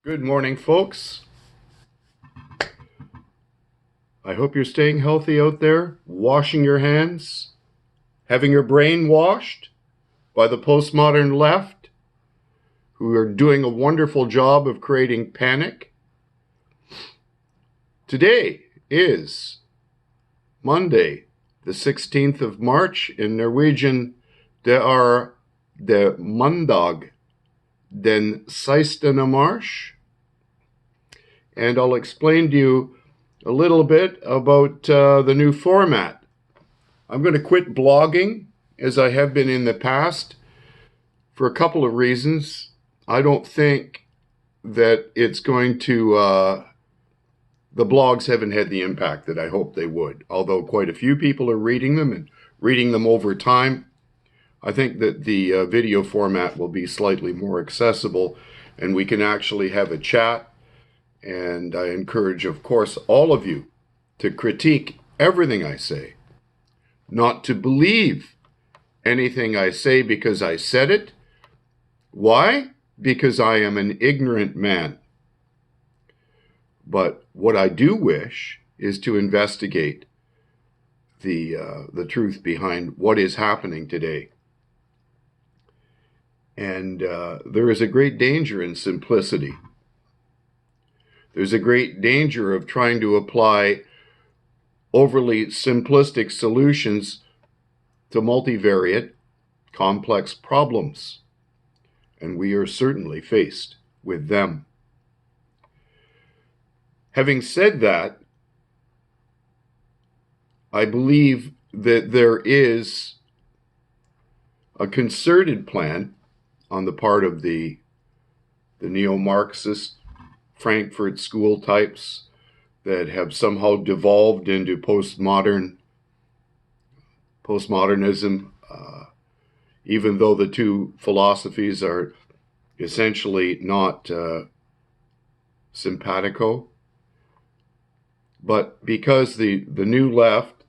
Good morning, folks. I hope you're staying healthy out there, washing your hands, having your brain washed by the postmodern left, who are doing a wonderful job of creating panic. Today is Monday, the 16th of March. In Norwegian, det de mandag den 16. Mars. And I'll explain to you a little bit about the new format. I'm going to quit blogging as I have been in the past for a couple of reasons. I don't think that it's going to, the blogs haven't had the impact that I hoped they would, although quite a few people are reading them and reading them over time. I think that the video format will be slightly more accessible and we can actually have a chat. And I encourage, of course, all of you to critique everything I say, not to believe anything I say because I said it. Why? Because I am an ignorant man. But what I do wish is to investigate the truth behind what is happening today. And there is a great danger in simplicity. There's a great danger of trying to apply overly simplistic solutions to multivariate, complex problems. And we are certainly faced with them. Having said that, I believe that there is a concerted plan on the part of the neo-Marxist Frankfurt School types that have somehow devolved into postmodernism, even though the two philosophies are essentially not simpatico. But because the new left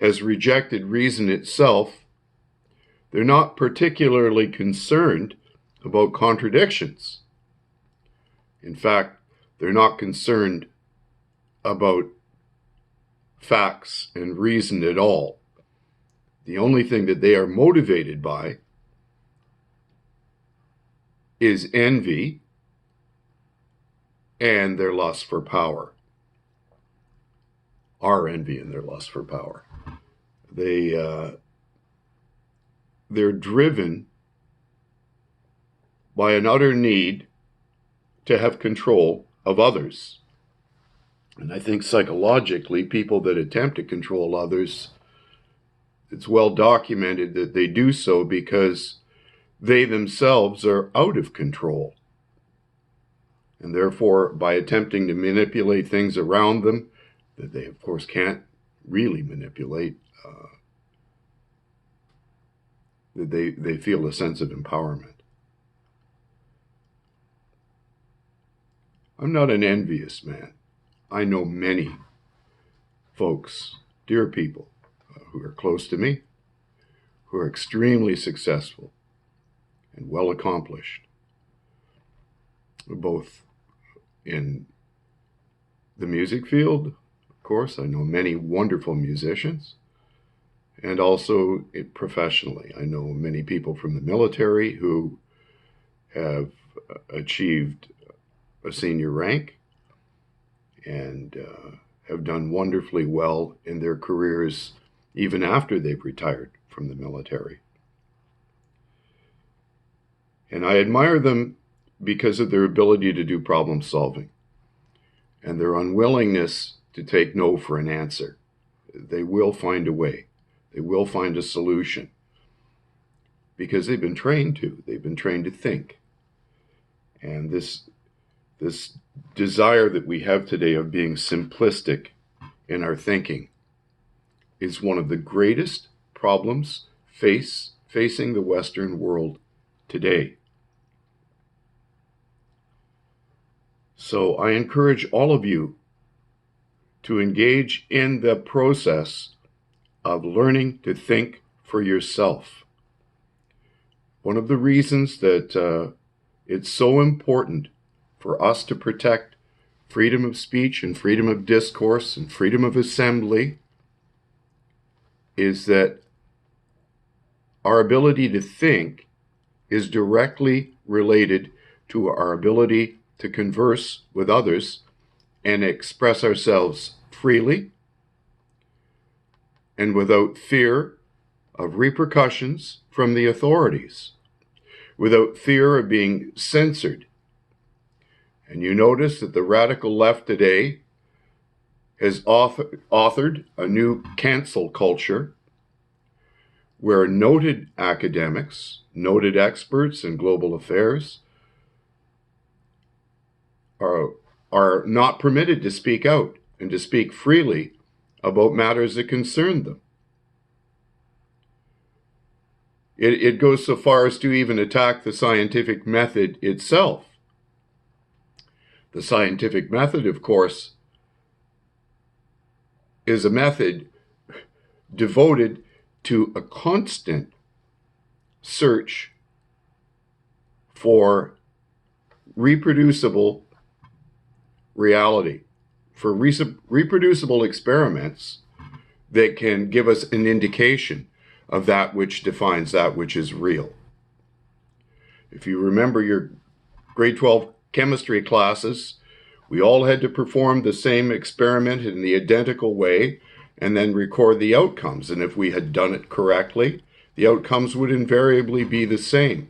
has rejected reason itself, they're not particularly concerned about contradictions. In fact, they're not concerned about facts and reason at all. The only thing that they are motivated by is envy and their lust for power. Our envy and their lust for power. They're driven by an utter need to have control of others. And I think psychologically, people that attempt to control others, it's well documented that they do so because they themselves are out of control. And therefore, by attempting to manipulate things around them, that they of course can't really manipulate, that they feel a sense of empowerment. I'm not an envious man. I know many folks, dear people, who are close to me, who are extremely successful and well accomplished, both in the music field. Of course, I know many wonderful musicians, and also professionally. I know many people from the military who have achieved a senior rank and have done wonderfully well in their careers even after they've retired from the military. And I admire them because of their ability to do problem solving and their unwillingness to take no for an answer. They will find a way. They will find a solution because they've been trained to. They've been trained to think. And this desire that we have today of being simplistic in our thinking is one of the greatest problems facing the Western world today. So I encourage all of you to engage in the process of learning to think for yourself. One of the reasons that it's so important for us to protect freedom of speech and freedom of discourse and freedom of assembly is that our ability to think is directly related to our ability to converse with others and express ourselves freely and without fear of repercussions from the authorities, without fear of being censored. And you notice that the radical left today has authored a new cancel culture where noted academics, noted experts in global affairs are not permitted to speak out and to speak freely about matters that concern them. It goes so far as to even attack the scientific method itself. The scientific method, of course, is a method devoted to a constant search for reproducible reality, for reproducible experiments that can give us an indication of that which defines that which is real. If you remember your grade 12 chemistry classes, we all had to perform the same experiment in the identical way and then record the outcomes. And if we had done it correctly, the outcomes would invariably be the same.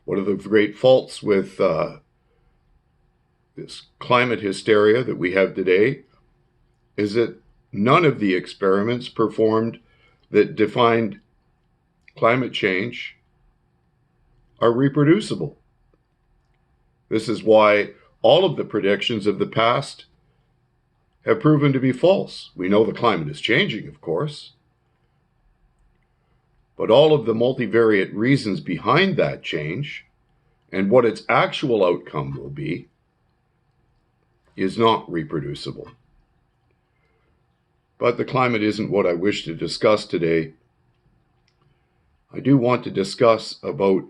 One of the great faults with this climate hysteria that we have today is that none of the experiments performed that defined climate change are reproducible. This is why all of the predictions of the past have proven to be false. We know the climate is changing, of course, but all of the multivariate reasons behind that change and what its actual outcome will be is not reproducible. But the climate isn't what I wish to discuss today. I do want to discuss about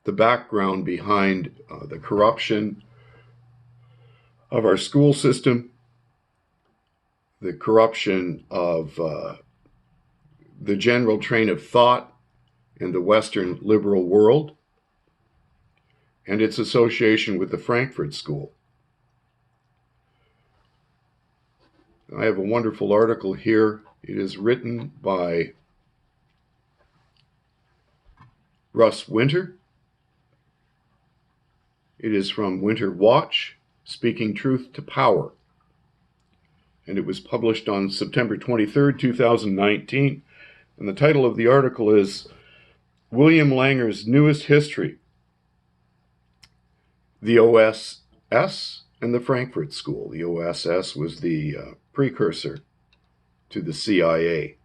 the background behind the corruption of our school system, the corruption of the general train of thought in the Western liberal world, and its association with the Frankfurt School. I have a wonderful article here. It is written by Russ Winter. It is from Winter Watch, Speaking Truth to Power. And it was published on September 23rd, 2019. And the title of the article is William Langer's Newest History, the OSS and the Frankfurt School. The OSS was the precursor to the CIA.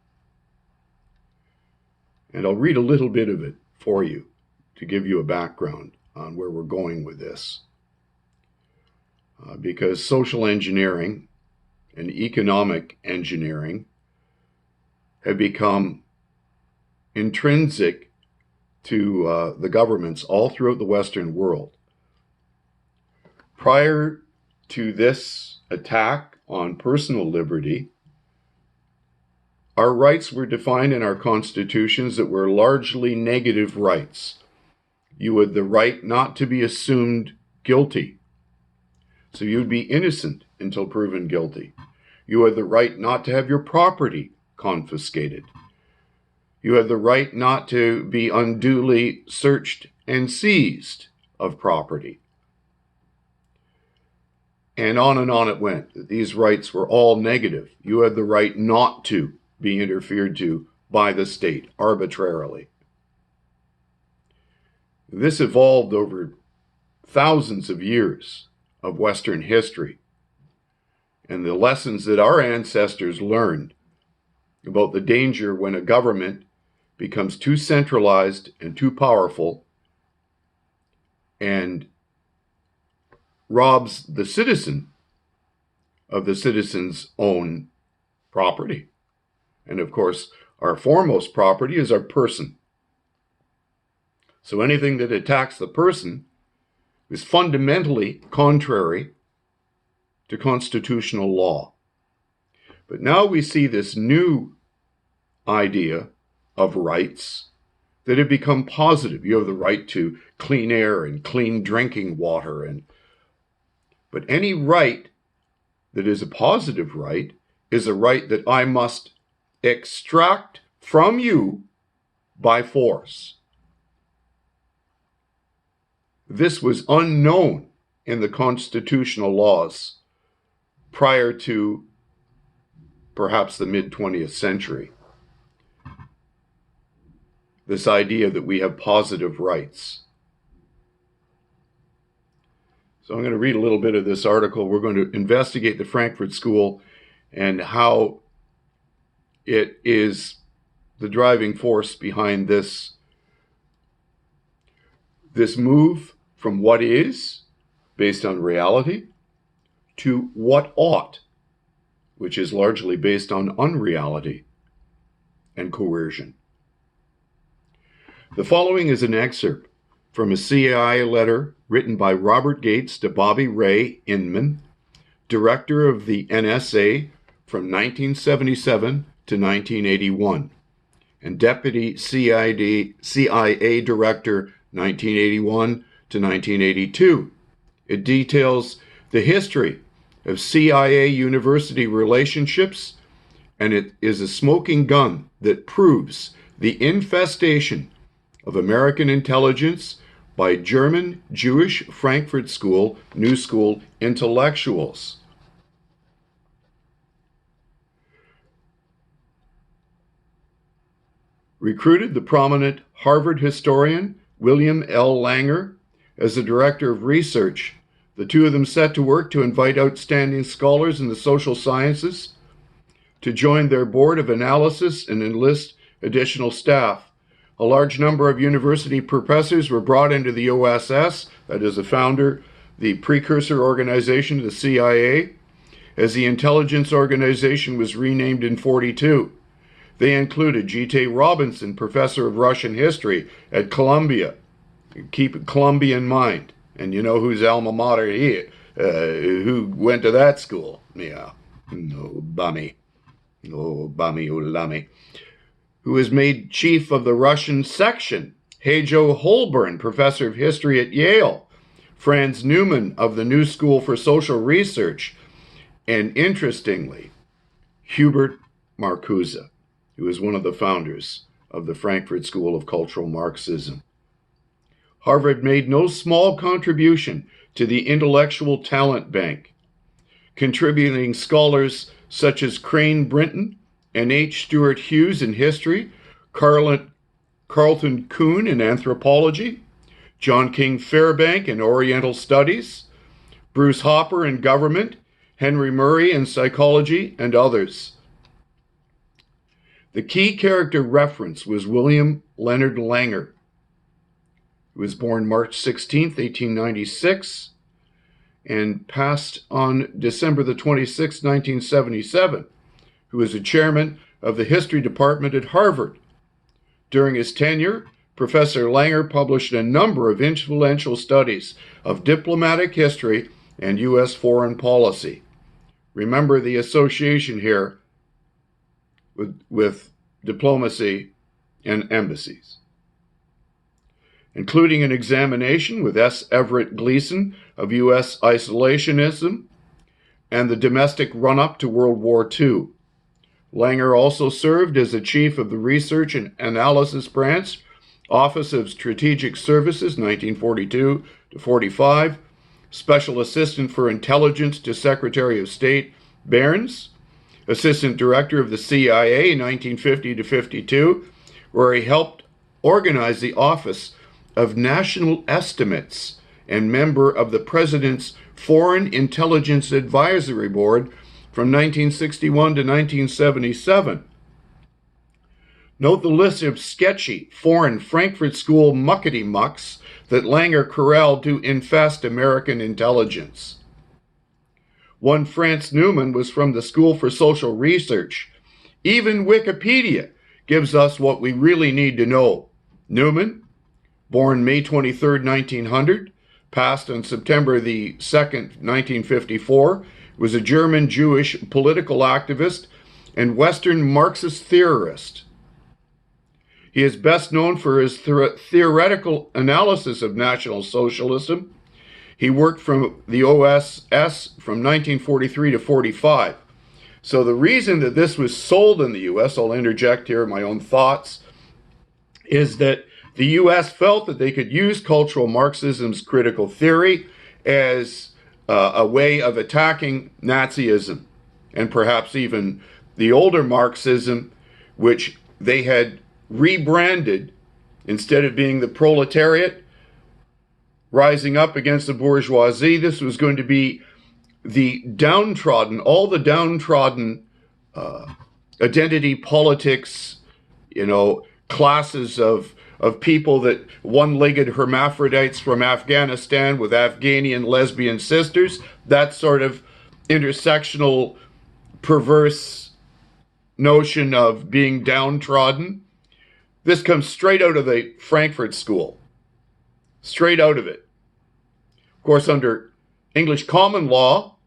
And I'll read a little bit of it for you to give you a background on where we're going with this. Because social engineering and economic engineering have become intrinsic to the governments all throughout the Western world. Prior to this attack on personal liberty, our rights were defined in our constitutions that were largely negative rights. You had the right not to be assumed guilty, so you'd be innocent until proven guilty. You had the right not to have your property confiscated. You had the right not to be unduly searched and seized of property. And on it went. These rights were all negative. You had the right not to be interfered to by the state arbitrarily. This evolved over thousands of years of Western history. And the lessons that our ancestors learned about the danger when a government becomes too centralized and too powerful and robs the citizen of the citizen's own property. And of course, our foremost property is our person. So anything that attacks the person is fundamentally contrary to constitutional law. But now we see this new idea of rights that have become positive. You have the right to clean air and clean drinking water. But any right that is a positive right is a right that I must extract from you by force. This was unknown in the constitutional laws prior to perhaps the mid-20th century. This idea that we have positive rights. So I'm going to read a little bit of this article. We're going to investigate the Frankfurt School and how it is the driving force behind this move from what is, based on reality, to what ought, which is largely based on unreality and coercion. The following is an excerpt from a CIA letter written by Robert Gates to Bobby Ray Inman, director of the NSA from 1977 to 1981, and deputy CIA director 1981 to 1982. It details the history of CIA university relationships, and it is a smoking gun that proves the infestation of American intelligence by German Jewish Frankfurt School, New School intellectuals. Recruited the prominent Harvard historian William L. Langer as the director of research. The two of them set to work to invite outstanding scholars in the social sciences to join their board of analysis and enlist additional staff. A large number of university professors were brought into the OSS, that is the precursor organization to the CIA, as the intelligence organization was renamed in 1942. They included G.T. Robinson, professor of Russian history at Columbia. Keep Columbia in mind. And you know whose alma mater who went to that school. Yeah, no bummy. Oh, bummy ulami. Who was made chief of the Russian section. Hajo Holborn, professor of history at Yale. Franz Newman of the New School for Social Research. And interestingly, Hubert Marcuse, who is one of the founders of the Frankfurt School of Cultural Marxism. Harvard made no small contribution to the intellectual talent bank, contributing scholars such as Crane Brinton and H. Stuart Hughes in history, Carlton Kuhn in anthropology, John King Fairbank in Oriental studies, Bruce Hopper in government, Henry Murray in psychology, and others. The key character reference was William Leonard Langer, who was born March 16, 1896, and passed on December the 26th, 1977, who was a chairman of the history department at Harvard. During his tenure, Professor Langer published a number of influential studies of diplomatic history and U.S. foreign policy. Remember the association here with diplomacy and embassies, including an examination with S. Everett Gleason of U.S. isolationism and the domestic run-up to World War II. Langer also served as the chief of the Research and Analysis Branch, Office of Strategic Services, 1942 to 45, Special Assistant for Intelligence to Secretary of State Barnes, Assistant Director of the CIA, 1950 to 52, where he helped organize the Office of National Estimates and member of the President's Foreign Intelligence Advisory Board from 1961 to 1977. Note the list of sketchy foreign Frankfurt School muckety-mucks that Langer corralled to infest American intelligence. One Franz Newman was from the School for Social Research. Even Wikipedia gives us what we really need to know. Newman born May 23, 1900, passed on September the 2nd, 1954, was a German Jewish political activist and Western Marxist theorist. He is best known for his theoretical analysis of National Socialism. He worked from the OSS from 1943 to 45. So the reason that this was sold in the US, I'll interject here my own thoughts, is that the US felt that they could use cultural Marxism's critical theory as a way of attacking Nazism, and perhaps even the older Marxism, which they had rebranded. Instead of being the proletariat rising up against the bourgeoisie, this was going to be the downtrodden, all the downtrodden identity politics, classes of people, that one-legged hermaphrodites from Afghanistan with Afghanian lesbian sisters, that sort of intersectional perverse notion of being downtrodden. This comes straight out of the Frankfurt School. Straight out of it. Of course, under English common law,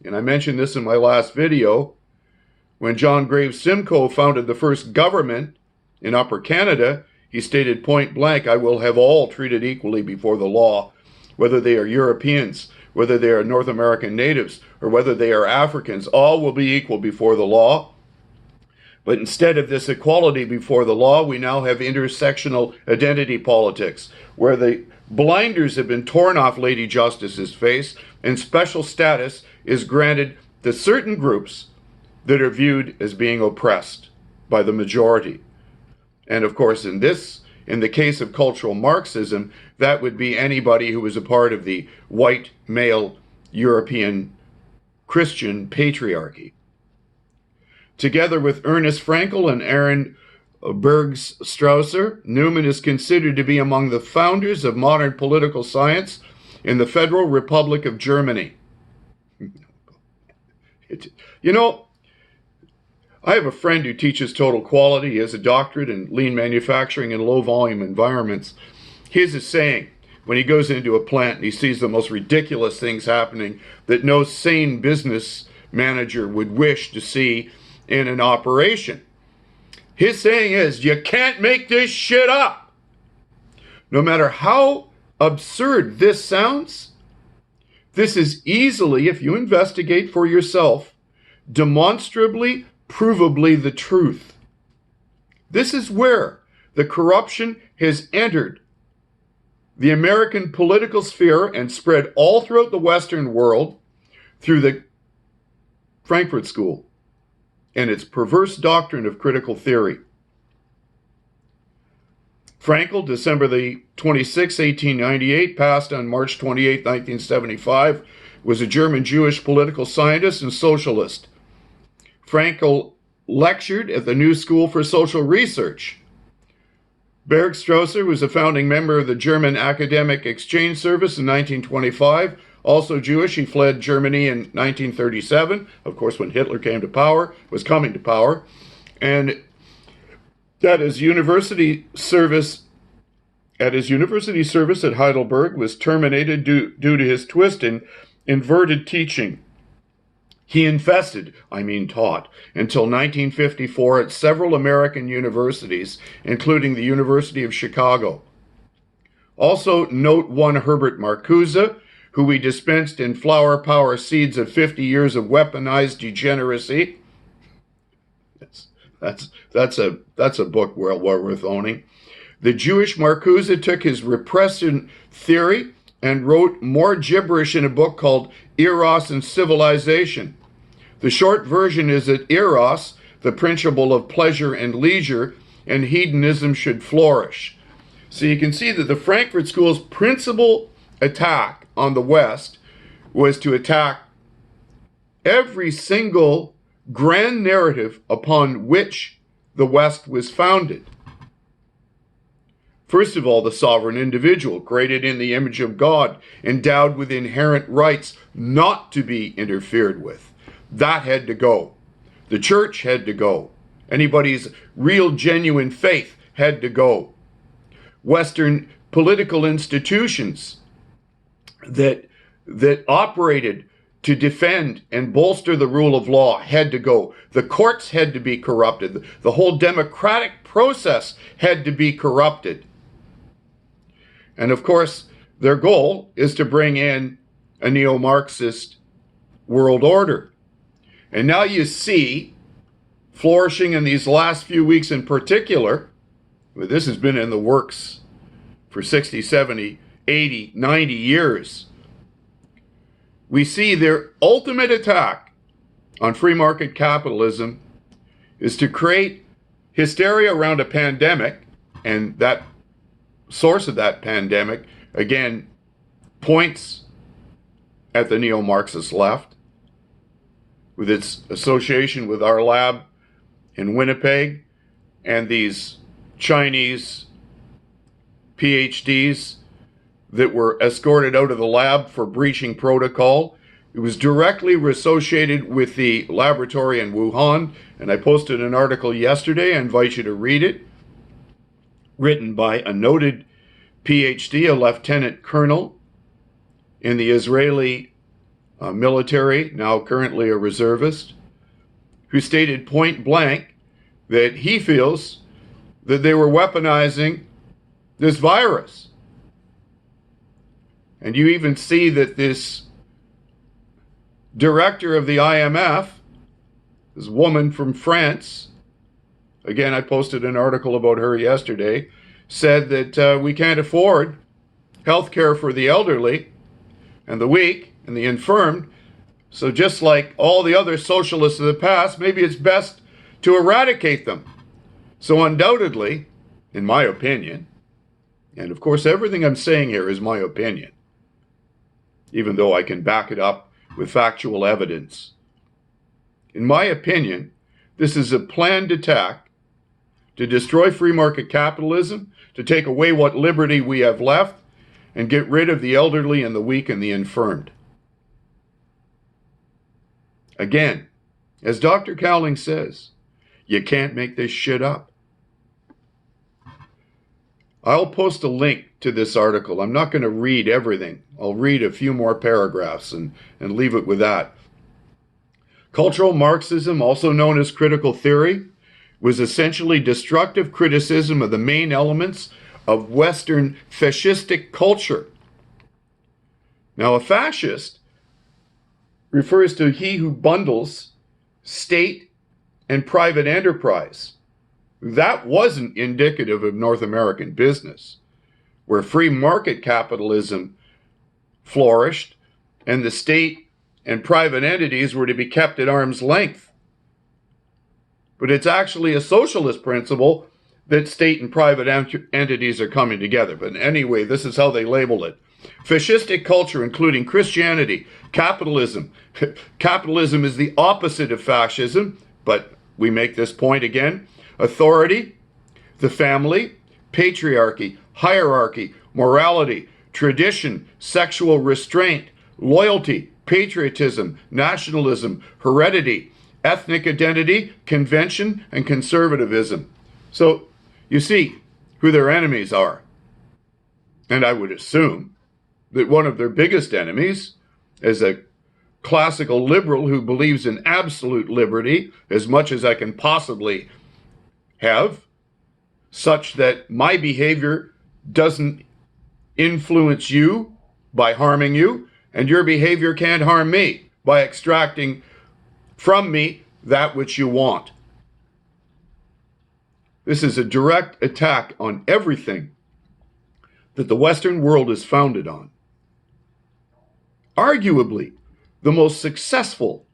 and I mentioned this in my last video, when John Graves Simcoe founded the first government in Upper Canada, he stated point blank, "I will have all treated equally before the law, whether they are Europeans, whether they are North American natives, or whether they are Africans. All will be equal before the law." But instead of this equality before the law, we now have intersectional identity politics, where the blinders have been torn off Lady Justice's face, and special status is granted to certain groups that are viewed as being oppressed by the majority. And of course, in the case of cultural Marxism, that would be anybody who was a part of the white male European Christian patriarchy. Together with Ernest Frankl and Aaron Bergstrausser, Newman is considered to be among the founders of modern political science in the Federal Republic of Germany. I have a friend who teaches total quality. He has a doctorate in lean manufacturing in low-volume environments. Here's his saying when he goes into a plant and he sees the most ridiculous things happening that no sane business manager would wish to see in an operation. His saying is, you can't make this shit up. No matter how absurd this sounds, this is easily, if you investigate for yourself, demonstrably, provably the truth. This is where the corruption has entered the American political sphere and spread all throughout the Western world through the Frankfurt School and its perverse doctrine of critical theory. Frankl, December the 26, 1898, passed on March 28, 1975, was a German Jewish political scientist and socialist. Frankl lectured at the New School for Social Research. Bergstrausser was a founding member of the German Academic Exchange Service in 1925. Also Jewish, he fled Germany in 1937, of course, when Hitler was coming to power. And at his university service at Heidelberg was terminated due to his twist in inverted teaching. He taught, until 1954 at several American universities, including the University of Chicago. Also note one Herbert Marcuse, who we dispensed in flower power seeds of 50 years of weaponized degeneracy. That's a book well worth owning. The Jewish Marcuse took his repression theory and wrote more gibberish in a book called Eros and Civilization. The short version is that Eros, the principle of pleasure and leisure, and hedonism should flourish. So you can see that the Frankfurt School's principal attack on the West was to attack every single grand narrative upon which the West was founded. First of all, the sovereign individual, created in the image of God, endowed with inherent rights not to be interfered with. That had to go. The church had to go. Anybody's real, genuine faith had to go. Western political institutions that operated to defend and bolster the rule of law had to go. The courts had to be corrupted. The whole democratic process had to be corrupted. And of course, their goal is to bring in a neo-Marxist world order. And now you see, flourishing in these last few weeks in particular, this has been in the works for 60, 70, 80, 90 years, we see their ultimate attack on free market capitalism is to create hysteria around a pandemic, and that source of that pandemic, again, points at the neo-Marxist left, with its association with our lab in Winnipeg and these Chinese PhDs that were escorted out of the lab for breaching protocol. It was directly associated with the laboratory in Wuhan, and I posted an article yesterday. I invite you to read it, written by a noted PhD, a lieutenant colonel in the Israeli military, now currently a reservist, who stated point blank that he feels that they were weaponizing this virus. And you even see that this director of the IMF, this woman from France, again, I posted an article about her yesterday, said that we can't afford health care for the elderly and the weak and the infirmed. So just like all the other socialists of the past, maybe it's best to eradicate them. So undoubtedly, in my opinion, and of course everything I'm saying here is my opinion, even though I can back it up with factual evidence. In my opinion, this is a planned attack to destroy free market capitalism, to take away what liberty we have left, and get rid of the elderly and the weak and the infirmed. Again, as Dr. Cowling says, you can't make this shit up. I'll post a link to this article. I'm not going to read everything. I'll read a few more paragraphs and leave it with that. Cultural Marxism, also known as critical theory, was essentially destructive criticism of the main elements of Western fascistic culture. Now, a fascist refers to he who bundles state and private enterprise. That wasn't indicative of North American business, where free market capitalism flourished and the state and private entities were to be kept at arm's length. But it's actually a socialist principle that state and private entities are coming together. But anyway, this is how they label it. Fascistic culture, including Christianity, capitalism. Capitalism is the opposite of fascism, but we make this point again. Authority, the family, patriarchy, hierarchy, morality, tradition, sexual restraint, loyalty, patriotism, nationalism, heredity, ethnic identity, convention, and conservatism. So you see who their enemies are. And I would assume that one of their biggest enemies is a classical liberal who believes in absolute liberty as much as I can possibly have, such that my behavior doesn't influence you by harming you, and your behavior can't harm me by extracting from me that which you want. This is a direct attack on everything that the Western world is founded on. Arguably, the most successful,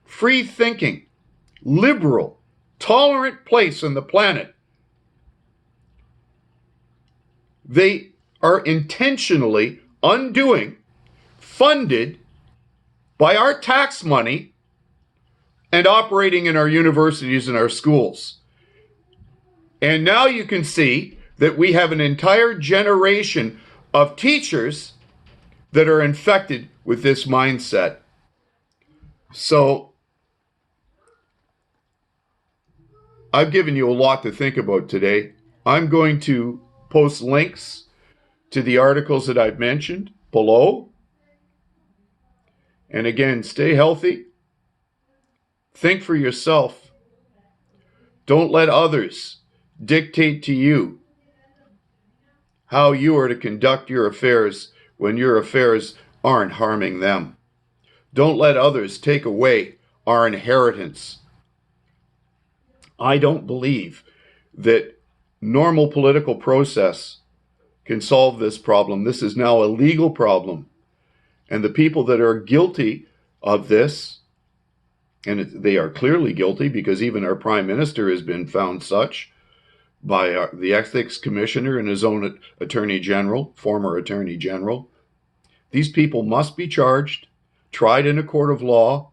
free-thinking, liberal, tolerant place on the planet. They are intentionally undoing, funded by our tax money and operating in our universities and our schools. And now you can see that we have an entire generation of teachers that are infected with this mindset. So I've given you a lot to think about today. I'm going to post links to the articles that I've mentioned below. And again, stay healthy. Think for yourself. Don't let others dictate to you how you are to conduct your affairs when your affairs aren't harming them. Don't let others take away our inheritance. I don't believe that normal political process can solve this problem. This is now a legal problem. And the people that are guilty of this, and they are clearly guilty because even our prime minister has been found such by the ethics commissioner and his own attorney general, former attorney general. These people must be charged, tried in a court of law,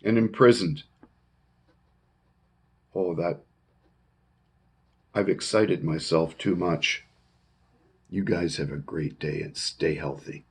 and imprisoned. Oh, I've excited myself too much. You guys have a great day and stay healthy.